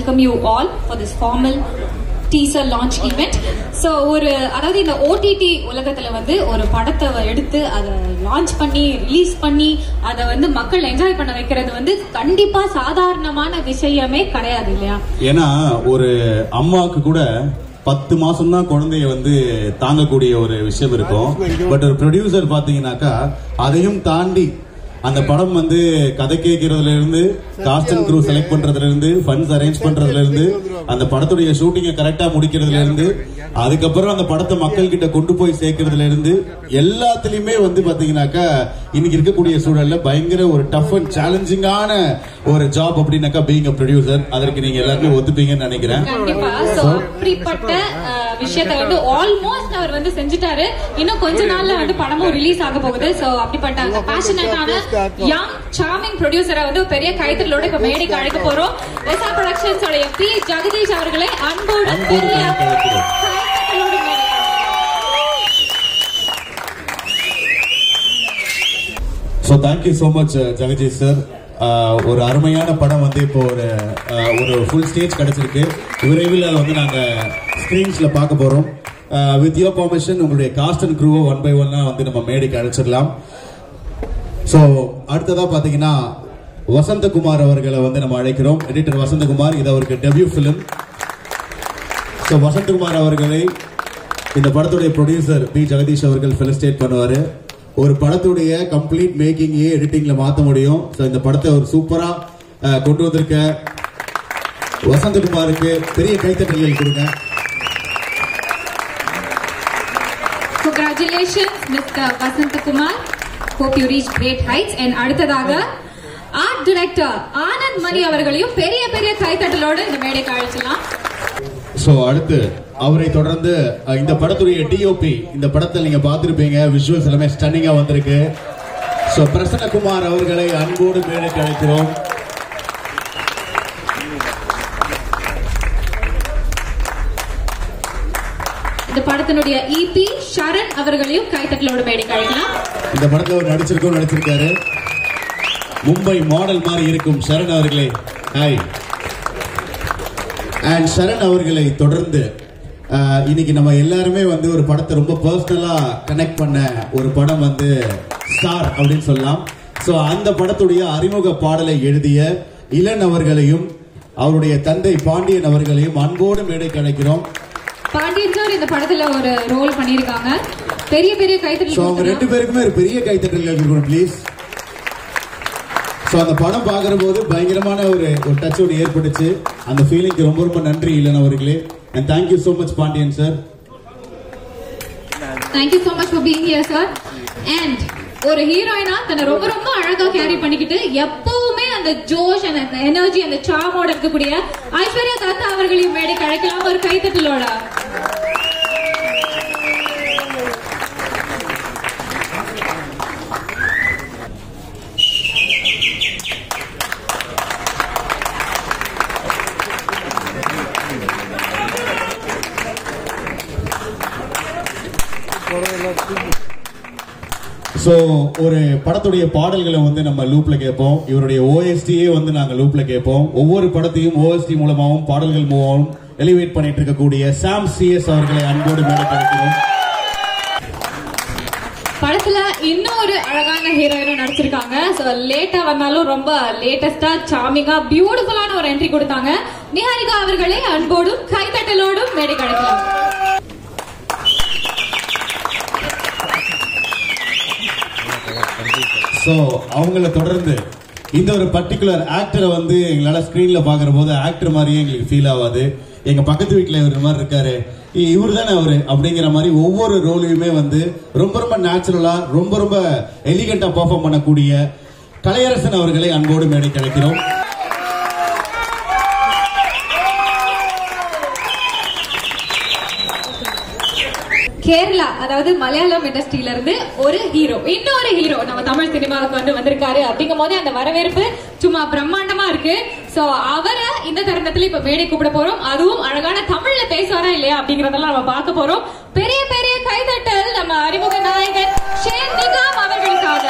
welcome you all for this formal teaser launch event. So அதாவது இந்த OTT உலகத்துல வந்து ஒரு படத்தை எடுத்து அதை லான்ச் பண்ணி ரிலீஸ் பண்ணி அதை வந்து மக்கள் என்ஜாய் பண்ண வைக்கிறது வந்து கண்டிப்பா சாதாரணமான விஷயமே கிடையாது இல்லையா? ஏன்னா ஒரு அம்மாவுக்கு கூட 10 மாசம் தான் குழந்தைய வந்து தாங்கக்கூடிய ஒரு விஷயம் இருக்கும். பட் ஒரு ப்ரொடியூசர் பாத்தீங்கன்னாக்கா அதையும் தாண்டி அந்த படம் வந்து கதை கேட்கறதுல இருந்து காஸ்ட் அண்ட் க்ரூ செலக்ட் பண்றதுல இருந்து ஃபண்ட்ஸ் அரேஞ்ச் பண்றதுல இருந்து அந்த படத்துடைய ஷூட்டிங்கை கரெக்டா முடிக்கிறதுல இருந்து அதுக்கப்புறம் அந்த படத்தை மக்கள் கிட்ட கொண்டு போய் சேர்க்கறதுல இருந்து எல்லாத்துலயுமே வந்து பாத்தீங்கன்னாக்கா இன்னைக்கு இருக்கக்கூடிய சூழல்ல பயங்கர ஒரு டஃப் அண்ட் சேலஞ்சிங்கான ஒரு ஜாப் அப்படின்னாக்கா பீயிங் அ ப்ரொடியூசர். அதற்கு நீங்க எல்லாருமே ஒத்துப்பீங்கன்னு நினைக்கிறேன். அப்படிப்பட்ட விஷயத்தை வந்து ஆல்மோஸ்ட் அவர் வந்து செஞ்சுட்டாரு. இன்னும் கொஞ்ச நாள்ல வந்து படமும் ரிலீஸ் ஆக போகுது. சோ அப்படிப்பட்ட அந்த பேஷனேட்டான யங் சார்மிங் ப்ரொடியூசரை வந்து பெரிய கைத்தறலோட இப்ப மேடைக்கு அழைக்க போறோம். ரெசா ப்ரொடக்ஷன்ஸ் உடைய பி ஜெகதீஷ் அவர்களை அன்போடு So thank you so much Jagadish sir. ஒரு அருமையான படம் வந்து இப்போ ஒரு ஃபுல் ஸ்டேஜ் கிடைச்சிருக்கு. விரைவில் அதை வந்து நாங்க ஸ்கிரீன்ஸ்ல பார்க்க போறோம். வித் யுவர் பெர்மிஷன் உங்களுடைய காஸ்ட் அண்ட் க்ரூவை 1 by 1 வந்து நம்ம மேடைக்கு அழைச்சிடலாம். சோ அடுத்ததா பாத்தீங்கன்னா வசந்தகுமார் அவர்களை வந்து நம்ம அழைக்கிறோம். எடிட்டர் வசந்தகுமார், இது அவருக்கு டெபியூ பிலிம். சோ வசந்தகுமார் அவர்களை இந்த படத்துடைய ப்ரொடியூசர் பி ஜெகதீஷ் அவர்கள் ஃபெலிசிட்டேட் பண்ணுவாரு. ஒரு படத்துடைய கம்ப்ளீட் மேக்கிங்கே எடிட்டிங்ல மாத்த முடியும். சோ இந்த படத்தை ஒரு சூப்பரா கொண்டு வந்திருக்க வசந்தகுமாருக்கு பெரிய கைத்தட்டல்கள் கொடுங்க. Congratulations Mr. Vasantakumar. Hope you reach great heights. And அடுத்ததாக ஆர்ட் டைரக்டர் ஆனந்த் மணி அவர்களையும் பெரிய பெரிய கைத்தட்டலோடு இந்த மேடைக்கு அழைச்சலாம். சோ அடுத்து அவரை தொடர்ந்து இந்த படத்துடைய டிஓபி, இந்த படத்தை நீங்க பார்த்திருப்பீங்க, விஷுவல்ஸ் எல்லாமே ஸ்டன்னிங்கா வந்திருக்கு. சோ பிரசன்னகுமார் அவர்களை அன்போடு மேடைக்கு அழைக்கிறோம். இந்த படத்தினுடைய இபி ஷரண் அவர்களையும் கைத்தட்டலோடு மேடைக்கு அழைக்கலாம். இந்த படத்துல அவர் நடிச்சிருக்காரு. மும்பை மாடல் மாதிரி இருக்கும் ஷரண் அவர்களே. ஹாய். அண்ட் ஷரண் அவர்களை தொடர்ந்து இன்னைக்கு நம்ம எல்லாருமே வந்து ஒரு படத்தை ரொம்ப பர்சனலா கனெக்ட் பண்ண ஒரு படம் வந்து ஸ்டார் அப்படின்னு சொல்லலாம். சோ அந்த படத்துடைய அறிமுக பாடலை எழுதிய இளன் அவர்களையும் அவருடைய தந்தை பாண்டியன் அவர்களையும் அன்போடு மேடைக்கு அழைக்கிறோம். பாண்டியன் சார் இந்த படத்துல ஒரு ரோல் பண்ணிருக்காங்க. பெரிய பெரிய கைத்தட்டல். சோ அவங்க ரெண்டு பேருக்குமே ஒரு பெரிய கைத்தட்டல் கொடுக்கணும் ப்ளீஸ். சோ அந்த படம் பாக்குற போது பயங்கரமான ஒரு டச்சோடு ஏற்பட்டுச்சு. அந்த ஃபீலிங்க்கு ரொம்ப ரொம்ப நன்றி இளன் அவர்களே. And thank you so much Pandian sir. Thank you so much for being here sir. And ஒரு ஹீரோயினா தன்னை ரொம்ப ரொம்ப அழகா கேரி பண்ணிக்கிட்டு எப்பவுமே அந்த ஜோஷ் அந்த எனர்ஜி அந்த சார்மோட இருக்கக்கூடிய ஐஸ்வர்யா தத்தா அவர்களையும் மேடைக்கு அழைக்கலாம் ஒரு கைத்தட்டலோட. சோ ஒரு படத்துடைய பாடல்களை வந்து நம்ம லூப்ல கேட்போம். இவருடைய ஓஎஸ்டியே வந்து நாங்க லூப்ல கேட்போம். ஒவ்வொரு படத்தையும் ஓஎஸ்டி மூலமாகவும் பாடல்கள் மூலமாகவும் எலிவேட் பண்ணிட்டு இருக்கக்கூடிய சாம் சிஎஸ் அவர்களை அன்போடு மேடைக்கு அழைக்கிறோம். படத்துல இன்னொரு அழகான ஹீரோயினும் நடிச்சிருக்காங்க. சோ லேட்டா வந்தாலும் ரொம்ப லேட்டஸ்டா சாமிங்கா பியூட்டிஃபுல்லான ஒரு என்ட்ரி கொடுத்தாங்க. நிஹாரிகா அவர்களை அன்போடும் கைத்தட்டலோடும் மேடைக்கு அழைக்கலாம். சோ அவங்கள தொடர்ந்து இந்த ஒரு பர்டிகுலர் ஆக்டரை வந்து எங்களால ஸ்கிரீன்ல பாக்குற போது ஆக்டர் மாதிரியே எங்களுக்கு ஃபீல் ஆகாது. எங்க பக்கத்து வீட்டுல இவர் மாதிரி இருக்காரு, இவர் தானே அவரு அப்படிங்கிற மாதிரி ஒவ்வொரு ரோலையுமே வந்து ரொம்ப ரொம்ப நேச்சுரலா ரொம்ப ரொம்ப எலிகண்டா பெர்ஃபார்ம் பண்ணக்கூடிய கலையரசன் அவர்களை அன்போடு மேடைக்கு அழைக்கிறோம். கேரளா அதாவது மலையாளம் இண்டஸ்ட்ரியில இருந்து ஒரு ஹீரோ, இன்னொரு ஹீரோ நம்ம தமிழ் சினிமாவுக்கு வந்து வந்திருக்காரு. அப்படிங்கும் போது அந்த வரவேற்பு சும்மா பிரம்மாண்டமா இருக்கு. சோ அவரை இந்த தருணத்துல இப்ப மேடை கூப்பிட போறோம். அதுவும் அழகான தமிழ்ல பேசுவாரா இல்லையா அப்படிங்கறதெல்லாம் நம்ம பார்க்க போறோம். பெரிய பெரிய கைதட்டல் நம்ம அறிமுக நாயகன் ஷேன் நிகாம் அவர்களுக்காக.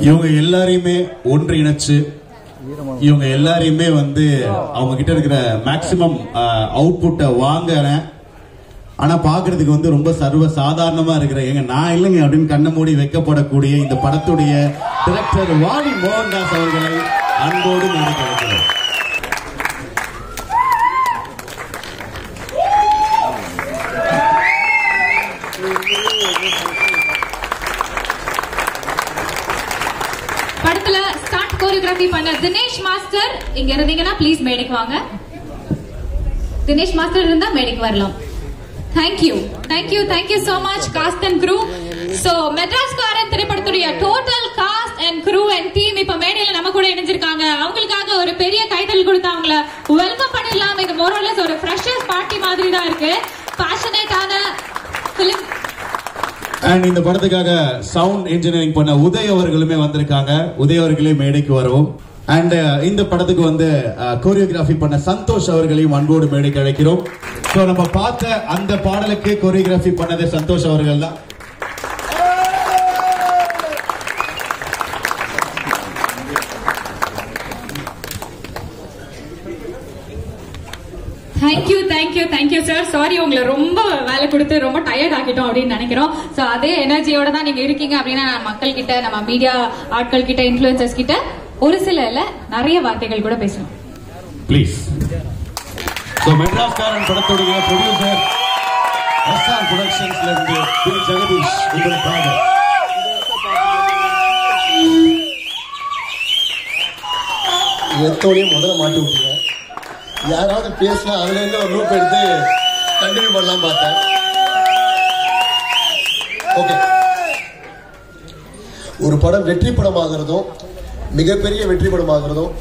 இவங்க எல்லாரையுமே ஒன்றிணைச்சு இவங்க எல்லாரையுமே வந்து அவங்க கிட்ட இருக்கிற மேக்சிமம் அவுட்புட்டை வாங்குறேன். ஆனா பாக்குறதுக்கு வந்து ரொம்ப சர்வ சாதாரணமா இருக்கிற நான் இல்லைங்க அப்படின்னு கண்ண மூடி வைக்கப்படக்கூடிய இந்த படத்துடைய டைரக்டர் வாலி மோகன்தாஸ் அவர்களை அன்போடு நினைக்கிறேன். படத்துல ஸ்டார்ட் கோரியோகிராஃபி பண்ண தினேஷ் மாஸ்டர் இங்க இருந்தீங்கன்னா ப்ளீஸ் மேடைக்கு வாங்க. தினேஷ் மாஸ்டர் இருந்தா மேடைக்கு வரலாம். Thank you so much cast and crew. So மெட்ராஸ்காரன் திரைப்படத்துடைய total cast and crew and team இப்ப மேடையில நம்ம கூட இணைஞ்சிருக்காங்க. அவங்களுக்காக ஒரு பெரிய கைதல் கொடுத்து அவங்கள வெல்கம் பண்ணிடலாம். இது மோரலஸ் ஒரு ஃப்ரெஷர்ஸ் பார்ட்டி மாதிரி தான் இருக்கு. பேஷனேட்டான ஃபிலிம் அண்ட் இந்த படத்துக்காக சவுண்ட் இன்ஜினியரிங் பண்ண உதய் அவர்களுமே வந்திருக்காங்க. உதய் அவர்களே மேடைக்கு வரவும். அண்ட் இந்த படத்துக்கு வந்து கோரியோகிராஃபி பண்ண சந்தோஷ் அவர்களையும் அன்போடு மேடைக்கு அழைக்கிறோம். சோ நம்ம பார்த்த அந்த பாடலுக்கு கோரியோகிராஃபி பண்ணது சந்தோஷ் அவர்கள் தான். Thank you sir. சாரி உங்களை ரொம்ப வேலை கொடுத்து ரொம்ப டயர்ட் ஆகிட்டோம் அப்படின்னு நினைக்கிறோம். சோ அதே எனர்ஜியோட தான் நீங்க இருக்கீங்க அப்படின்னா மக்கள் கிட்ட, நம்ம மீடியா ஆட்கள் கிட்ட, இன்ஃபுளுசர்ஸ் கிட்ட ஒரு சில இல்ல நிறைய வார்த்தைகள் கூட பேசணும் ப்ளீஸ். சோ மெட்ராஸ்காரன் படத்துடைய ப்ரொடியூசர் எஸ்ஆர் புரொடக்ஷன்ஸ்ல இருந்து பி ஜெகதீஷ் உங்களுக்காக. எத்தோடையும் முதல்ல மாட்டி விட்டுருங்க. யாராவது பேசினா அதுல இருந்து ஒரு லூப் எடுத்து கண்டினியூ பண்ணலாம் பார்த்தேன். ஓகே, ஒரு படம் வெற்றி படமாகிறதும் மிகப்பெரிய வெற்றி படமாகிறதும்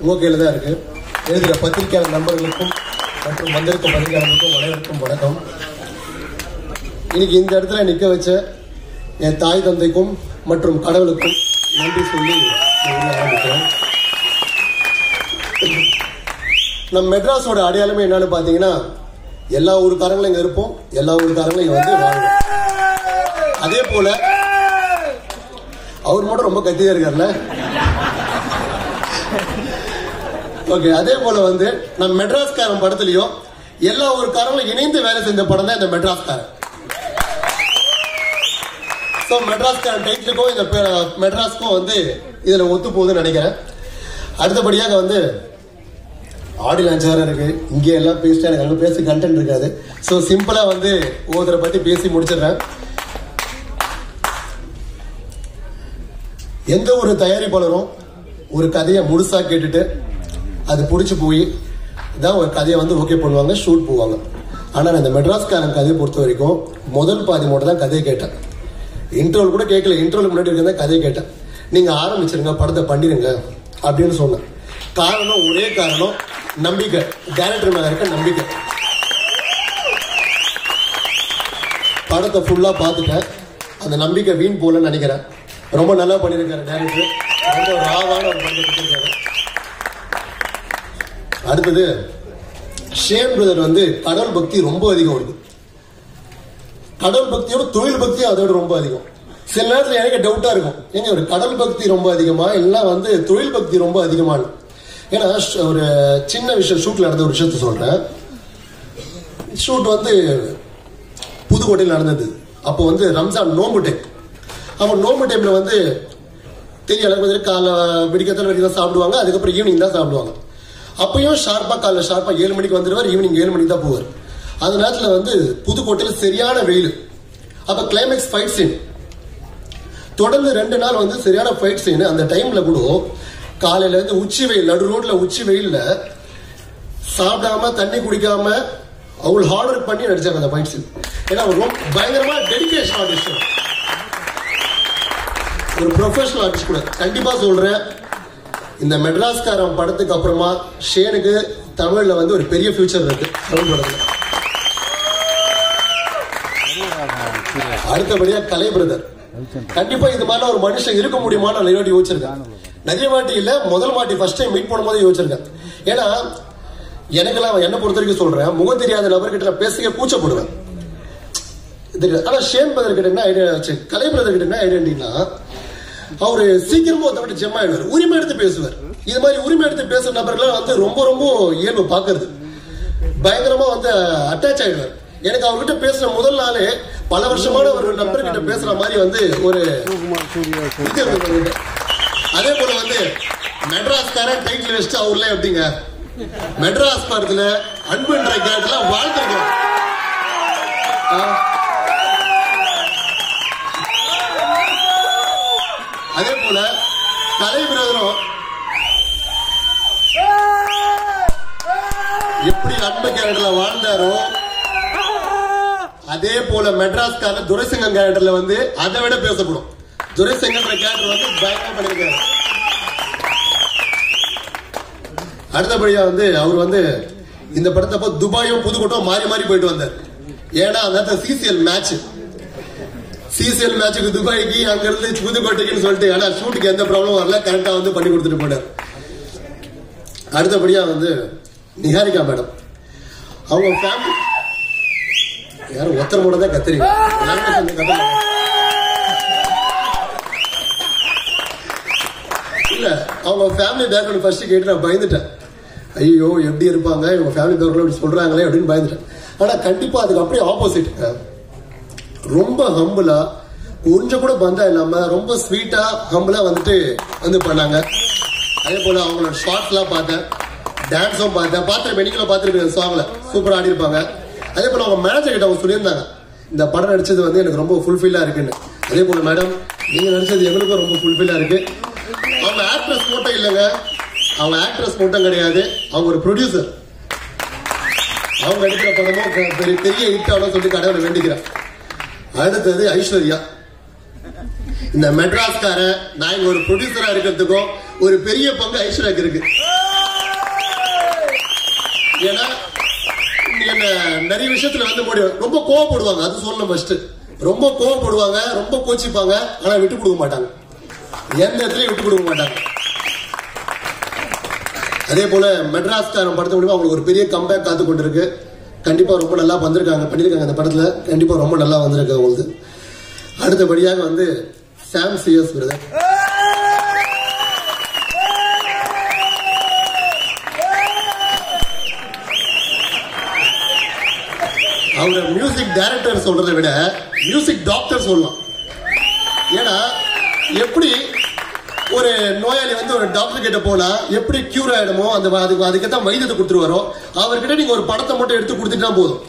உங்க கையில தான் இருக்கு. எழுதுகிற பத்திரிகையாளர் நண்பர்களுக்கும் மற்றும் வந்திருக்கும் பத்திரிகையாளர்களுக்கும் அனைவருக்கும் வணக்கம். இன்னைக்கு இந்த இடத்துல நிற்க வச்ச என் தாய் தந்தைக்கும் மற்றும் கடவுளுக்கும் நன்றி சொல்லி ஆரம்பிக்கிறேன். நம்ம மெட்ராஸோட அடையாளமே என்னன்னு பாத்தீங்கன்னா, எல்லா ஊருக்காரங்களும் இங்க இருப்போம், எல்லா ஊருக்காரங்களும் இங்க வந்து வாழும். அதே போல அவர் மட்டும் ரொம்ப கத்தியா இருக்காருல்ல. ஓகே, அதே போல வந்து நம்ம மெட்ராஸ்காரன் படத்துலயும் எல்லா ஊருக்காரங்களும் இணைந்து வேலை செஞ்ச படம் தான் இந்த மெட்ராஸ்காரன். ஸோ மெட்ராஸ்காரன் டைட்டிலுக்கும் இந்த மெட்ராஸ்க்கும் வந்து இதுல ஒத்து போகுதுன்னு நினைக்கிறேன். அடுத்தபடியாக வந்து ஆடியோ லான்ச் வேற இருக்கு. இங்கே எல்லாம் பேசிட்டு எனக்கு அங்கே பேசி கண்டென்ட் இருக்காது. ஸோ சிம்பிளா வந்து ஒவ்வொருத்தரை பத்தி பேசி முடிச்சிடுறேன். எந்த ஒரு தயாரிப்பாளரும் ஒரு கதையை முழுசா கேட்டுட்டு அது பிடிச்சி போய் தான் ஒரு கதையை வந்து ஓகே பண்ணுவாங்க, ஷூட் போவாங்க. ஆனால் இந்த மெட்ராஸ்காரன் கதையை பொறுத்த வரைக்கும் முதல் பாதி மட்டும் தான் கதையை கேட்டேன். இன்டர்வல் கூட கேட்கல. இன்டர்வல் முன்னாடி இருக்கிற கதையை கேட்டேன். நீங்க ஆரம்பிச்சிருங்க, படத்தை பண்ணிருங்க அப்படின்னு சொன்னேன். காரணம், ஒரே காரணம், நம்பிக்கை. டைரக்டர் மேல இருக்க நம்பிக்கை. படத்தை ஃபுல்லா பார்த்துட்டேன். அந்த நம்பிக்கை வீண் போலன்னு நினைக்கிறேன். ரொம்ப நல்லா பண்ணியிருக்காரு டைரக்டர். ரொம்ப ராவான ஒரு படத்தை கொடுத்திருக்காரு. அடுத்தது ஷேன் பிரதர் வந்து கடவுள் பக்தி ரொம்ப அதிகம் இருக்கு. கடவுள் பக்தியோட தொழில் பக்தி அதோட ரொம்ப அதிகம். சில நேரத்தில் எனக்கு டவுட்டா இருக்கும், ஏங்க ஒரு கடவுள் பக்தி ரொம்ப அதிகமா இல்லை வந்து தொழில் பக்தி ரொம்ப அதிகமான. ஏன்னா ஒரு சின்ன விஷயம், ஷூட்ல நடந்த ஒரு விஷயத்த சொல்றேன். ஷூட் வந்து புதுக்கோட்டையில் நடந்தது. அப்போ வந்து ரம்ஜான் நோம்பு டைம். அப்போ நோம்பு டைம்ல வந்து தெரிய அளவுக்கு காலை வெடிக்கத்தில் வரைக்கும் தான் சாப்பிடுவாங்க. அதுக்கப்புறம் ஈவினிங் தான் சாப்பிடுவாங்க. அப்பயும் ஷார்ப்பா காலைல ஷார்ப்பா 7 மணிக்கு வந்துடுவார், ஈவினிங் 7 மணிக்கு தான் போவார். அந்த நேரத்தில் வந்து புதுக்கோட்டையில் சரியான வெயில். அப்ப கிளைமேக்ஸ் ஃபைட் சீன் தொடர்ந்து 2 நாள் வந்து சரியான ஃபைட் சீன். அந்த டைம்ல கூட காலையில இருந்து உச்சி வெயில், நடு ரோட்ல உச்சி வெயில்ல சாப்பிடாம தண்ணி குடிக்காம அவ்வளவு ஹார்ட் ஒர்க் பண்ணி நடிச்சாங்க அந்த ஃபைட் சீன். ஏன்னா ரொம்ப பயங்கரமா டெடிகேஷன் ஆர்டிஸ்ட், ஒரு ப்ரொஃபஷனல் ஆர்டிஸ்ட் கூட. கண்டிப்பா சொல்றேன், இந்த மெட்ராஸ்காரன் படத்துக்கு அப்புறமா ஷேனுக்கு தமிழ்ல வந்து ஒரு பெரிய ஃபியூச்சர் இருக்கு. அடுத்தபடியா கலை பிரதர். கண்டிப்பா இது மாதிரி ஒரு மனுஷன் இருக்க முடியுமா நான் நிறைய வாட்டி யோசிச்சிருக்கேன். நிறைய வாட்டி இல்ல, முதல் வாட்டி ஃபர்ஸ்ட் டைம் மீட் பண்ணும்போது யோசிச்சிருக்கேன். ஏன்னா எனக்கெல்லாம் என்ன பொறுத்த வரைக்கும் சொல்றேன், முகம் தெரியாத நபர்கிட்ட பேசிக்க கூச்சப்படுவேன். ஆனா ஷேன் பிரதர் கிட்ட என்ன ஐடியா, கலை பிரதர் கிட்ட என்ன ஐடியானா, அவரு சீக்கிரமா ஒருத்தவங்க ஜெம் ஆயிடுவார், உரிமை எடுத்து பேசுவார். இது மாதிரி உரிமை எடுத்து பேசுற நபர்கள் வந்து ரொம்ப ரொம்ப இயல்பு பாக்குறது பயங்கரமா வந்து அட்டாச் ஆயிடுவார். எனக்கு அவர்கிட்ட பேசுற முதல் நாளே பல வருஷமான ஒரு நபர்கிட்ட பேசுற மாதிரி வந்து ஒரு இது. அதே போல வந்து மெட்ராஸ்காரன் டைட்டில் வச்சுட்டு அவர்ல எப்படிங்க மெட்ராஸ் படத்துல அன்புன்ற கேரக்டர்ல வாழ்ந்துருக்கோம். அதே போல கலை பிரதரும் எப்படி அன்பு கேரக்டர்ல வாழ்ந்தாரோ அதே போல மெட்ராஸ்காரன் துரைசிங்கம் கேரக்டர்ல வந்து அதை விட பேசப்படும். துரைசிங்கம் கேரக்டர் வந்து பயங்கரம் பண்ணிருக்காரு. அடுத்தபடியா வந்து அவர் வந்து இந்த படத்தப்போ துபாயும் புதுக்கோட்டம் மாறி மாறி போயிட்டு வந்தார். ஏன்னா அந்த சிசிஎல் மேட்சுக்கு துபாய்க்கு அங்க இருந்து புதுக்கோட்டைக்குன்னு சொல்லிட்டு, ஆனா ஷூட்டுக்கு எந்த ப்ராப்ளமும் வரல, கரெக்டா வந்து பண்ணி கொடுத்துட்டு போனார். அடுத்தபடியா வந்து நிஹாரிகா மேடம், அவங்க ஃபேமிலி யாரும் ஒருத்தர் மூட தான் கத்துறீங்க. இல்ல அவங்க ஃபேமிலி பேக்ரவுண்ட் ஃபர்ஸ்ட் கேட்டு நான் பயந்துட்டேன். ஐயோ எப்படி இருப்பாங்க இவங்க ஃபேமிலி பேக்ரவுண்ட் சொல்றாங்களே அப்படின்னு பயந்துட்டேன். ஆனா கண்டிப்பா அதுக்கு அப்படியே ஆப்போசிட், ரொம்ப ஹம்பிளா கொஞ்சம் கூட பந்தா இல்லாம ரொம்ப ஸ்வீட்டா ஹம்பிளா வந்துட்டு வந்து பண்ணாங்க. அதே போல அவங்களோட ஷார்ட்ஸ் எல்லாம் பார்த்தேன், டான்ஸும் பார்த்தேன், பார்த்துருப்பேன், நீங்களும் பார்த்துருப்பீங்க, சாங்ல சூப்பரா ஆடி இருப்பாங்க. அதே போல அவங்க மேனேஜர் கிட்ட அவங்க சொல்லியிருந்தாங்க இந்த படம் நடிச்சது வந்து எனக்கு ரொம்ப ஃபுல்ஃபில்லா இருக்குன்னு. அதே போல மேடம் நீங்க நடிச்சது எங்களுக்கும் ரொம்ப ஃபுல்ஃபில்லா இருக்கு. அவங்க ஆக்ட்ரஸ் மட்டும் இல்லைங்க, அவங்க ஆக்ட்ரஸ் மட்டும் கிடையாது, அவங்க ஒரு ப்ரொடியூசர். அவங்க நடிக்கிற படமும் பெரிய ஹிட் ஆகும் சொல்லி கடவுளை வேண்டிக்கிறேன். அடுத்தது ஐஸ்வர்யா, இந்த மெட்ராஸ்கார நான் இங்க ஒரு ப்ரொடியூசரா இருக்கிறதுக்கும் ஒரு பெரிய பங்கு ஐஸ்வர்யாக்கு இருக்கு. ஏன்னா என்ன நிறைய விஷயத்துல வந்து முடியும், ரொம்ப கோவப்படுவாங்க, அது சொல்லணும் ஃபர்ஸ்ட். ரொம்ப கோவப்படுவாங்க, ரொம்ப கோச்சிப்பாங்க, ஆனா விட்டு கொடுக்க மாட்டாங்க, எந்த இடத்துலயும் விட்டு கொடுக்க மாட்டாங்க. அதே போல மெட்ராஸ்காரன் படத்தை முடியும் அவங்களுக்கு ஒரு பெரிய கம்பேக் காத்து கொண்டு இருக்கு. கண்டிப்பா ரொம்ப நல்லா பண்ணிருக்காங்க அந்த படத்துல, கண்டிப்பா ரொம்ப நல்லா வந்திருக்கு அவங்களுக்கு. அடுத்தபடியாக வந்து சாம் சிஎஸ் பிரதர், அவங்க மியூசிக் டைரக்டர் சொல்றதை விட மியூசிக் டாக்டர் சொல்லலாம். ஏன்னா எப்படி ஒரு நோயாளி வந்து ஒரு டாக்டர் கிட்ட போனா எப்படி கியூர் ஆயிடுமோ அதுக்கேற்ற வைத்தியத்தை கொடுத்துருவாரோ, அவர்கிட்ட நீங்க ஒரு படத்தை மட்டும் எடுத்து கொடுத்துட்டா போதும்,